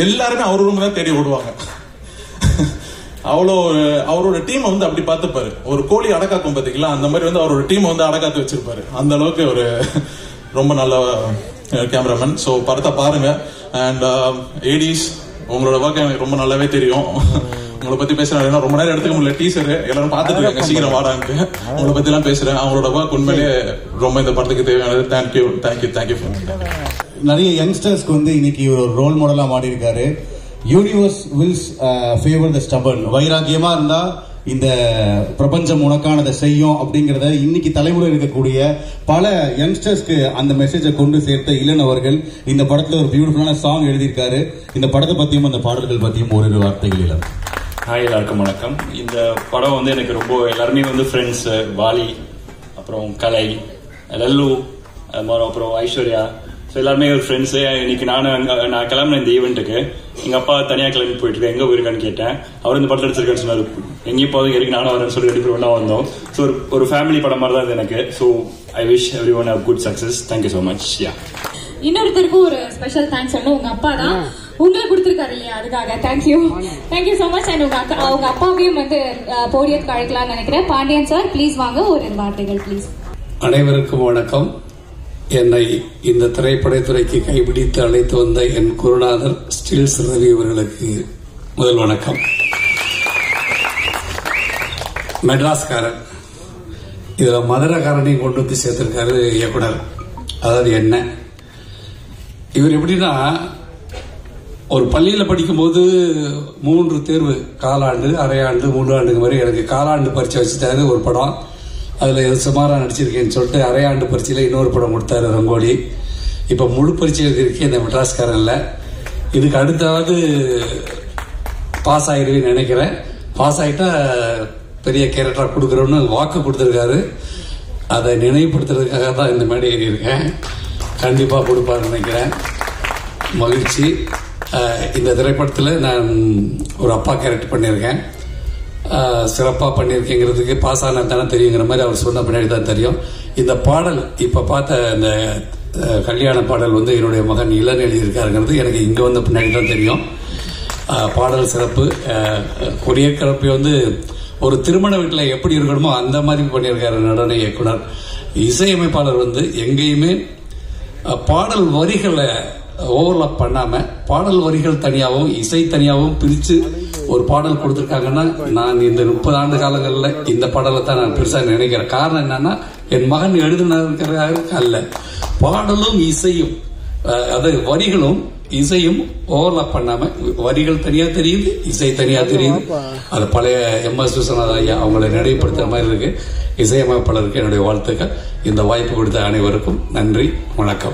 எல்லாருமே அவர் ரூம் தான் தேடி ஓடுவாங்க. அவ்வளோ அவரோட டீம் வந்து அப்படி பார்த்துப்பாரு. ஒரு கோழி அடக்காக்கும் பாத்தீங்களா, அந்த மாதிரி வந்து அவரோட டீம் வந்து அடக்காத்து வச்சிருப்பாரு. அந்த அளவுக்கு ஒரு ரொம்ப நல்ல கேமராமேன். ஸோ படத்தை பாருங்க. அண்ட் ஏடிஸ், உங்களோட ஒர்க் எனக்கு ரொம்ப நல்லாவே தெரியும். உங்களை பத்தி பேசுறேன், ரொம்ப நேரம் எடுத்துக்க முடியல. டீசர் எல்லாரும் பார்த்துட்டு இருக்காங்க, சீக்கிரம் வாடான்ட்டு. உங்களை பத்தி எல்லாம் பேசுறேன். அவங்களோட ஒர்க் உண்மையிலேயே ரொம்ப இந்த படத்துக்கு தேவையானது. தேங்க்யூ. நிறைய யங்ஸ்டர்ஸ்க்கு வந்து இன்னைக்கு ஒரு ரோல் மாடலா மாறி இருக்காரு. Universe wills favour the stubborn. வைராக்கியமா இருந்தா இந்த பிரபஞ்சம் உனக்கானதை செய்யும் அப்படிங்கறத இன்னைக்கு தலைமுறை இருக்கக்கூடிய பல யங்ஸ்டர்ஸ்க்கு அந்த மெசேஜை கொண்டு சேர்த்த இளன் அவர்கள் இந்த படத்துல ஒரு பியூட்டிஃபுல்லான சாங் எழுதியிருக்காரு. இந்த படத்தை பத்தியும் அந்த பாடல்கள் பத்தியும் ஒரு வார்த்தைகள் இல்லை. ஹாய், எல்லாருக்கும் வணக்கம். இந்த படம் வந்து எனக்கு ரொம்ப எல்லாருமே வந்து ஃப்ரெண்ட்ஸ், வாலி, அப்புறம் கலை, லல்லு, அப்புறம் ஐஸ்வர்யா, ஸோ எல்லாருமே ஒரு ஃப்ரெண்ட்ஸு. இன்னைக்கு நான் கிளம்புனேன் இந்த ஈவெண்ட்டுக்கு. எங்கள் அப்பா தனியாக கிளம்பி போயிட்டு இருக்கேன், எங்கே போயிருக்கான்னு கேட்டேன். அவர் இந்த படத்தில் எடுத்துருக்கான்னு சொன்னார். எங்கேயும் போதும் எதுக்கு நானும் வரேன்னு சொல்லி 2 பேரும் ஒன்றா வந்தோம். ஸோ ஒரு ஃபேமிலி படம் மாதிரி தான் இது எனக்கு. So I wish everyone have good success. Thank you so much. இன்னொருத்தருக்கும் ஒரு ஸ்பெஷல் தேங்க்ஸ் சொல்லணும். உங்க அப்பா தான் உங்களுக்கு கொடுத்துருக்காரு இல்லையா, அதுக்காக தேங்க்யூ ஸோ மச். அண்ட் உங்க அப்பாவையும் வந்து போடியத்துக்கு அழைக்கலாம்னு நினைக்கிறேன். பாண்டியன் சார் ப்ளீஸ் வாங்க, ஒரு வார்த்தைகள் ப்ளீஸ். அனைவருக்கும் வணக்கம். என்னை இந்த திரைப்படத்துறைக்கு கைபிடித்து அழைத்து வந்த என் குருநாதர் ஸ்டில்ஸ் ரவி அவர்களுக்கு முதல் வணக்கம். மெட்ராஸ்காரன், இதுல மதுரைக்காரனையும் கொண்டு வந்து சேர்த்திருக்காரு இயக்குனர். அதாவது என்ன, இவர் எப்படின்னா ஒரு பள்ளியில் படிக்கும்போது 3 தேர்வு, காலாண்டு, அரையாண்டு, 3 ஆண்டுக்கு மாதிரி. எனக்கு காலாண்டு பரீட்சை வச்சுட்டாரு ஒரு படம், அதில் சுமாராக நடிச்சிருக்கேன்னு சொல்லிட்டு அரையாண்டு பரீட்சையில் இன்னொரு படம் கொடுத்தாரு, ரங்கோலி. இப்போ முழு பரீட்சை எழுதியிருக்கேன் இந்த மெட்ராஸ்காரன்ல. இதுக்கு அடுத்தாவது பாஸ் ஆகிடுவேன்னு நினைக்கிறேன். பாஸ் ஆகிட்டா பெரிய கேரக்டராக கொடுக்குறோன்னு வாக்கு கொடுத்துருக்காரு. அதை நினைவுபடுத்துறதுக்காக தான் இந்த மேடை ஏறி இருக்கேன். கண்டிப்பாக கொடுப்பாருன்னு நினைக்கிறேன். மகிழ்ச்சி. இந்த திரைப்படத்தில் நான் ஒரு அப்பா கேரக்டர் பண்ணியிருக்கேன். சிறப்பாக பண்ணியிருக்கேங்கிறதுக்கு பாஸ் ஆனால் தானே தெரியுங்கிற மாதிரி அவர் சொன்ன பின்னாடி தான் தெரியும். இந்த பாடல் இப்போ பார்த்த இந்த கல்யாண பாடல் வந்து என்னுடைய மகன் இளன் எழுதியிருக்காருங்கிறது எனக்கு இங்கே வந்த பின்னாடி தான் தெரியும். பாடல் சிறப்பு. கொரியோகிராஃபி வந்து ஒரு திருமண வீட்டில் எப்படி இருக்கணுமோ அந்த மாதிரி பண்ணியிருக்காரு நடன இயக்குனர். இசையமைப்பாளர் வந்து எங்கேயுமே பாடல் வரிகளை ஓவர்லாப் பண்ணாம பாடல் வரிகள் தனியாகவும் இசை தனியாகவும் பிரிச்சு ஒரு பாடல் கொடுத்துருக்காங்கன்னா, நான் இந்த 30 ஆண்டு காலங்களில் இந்த பாடலை தான் நான் பெருசாக நினைக்கிறேன். காரணம் என்னன்னா, என் மகன் எழுதுனதுக்கு அல்ல, பாடலும் இசையும், அதாவது வரிகளும் இசையும் ஓவர்லாப் பண்ணாம வரிகள் தனியா தெரியுது, இசை தனியா தெரியுது. அது பழைய MS விஸ்வநாத ஐயா அவங்களை நினைவுபடுத்துற மாதிரி இருக்கு. இசையமைப்பாளருக்கு என்னுடைய வாழ்த்துக்கள். இந்த வாய்ப்பு கொடுத்த அனைவருக்கும் நன்றி, வணக்கம்.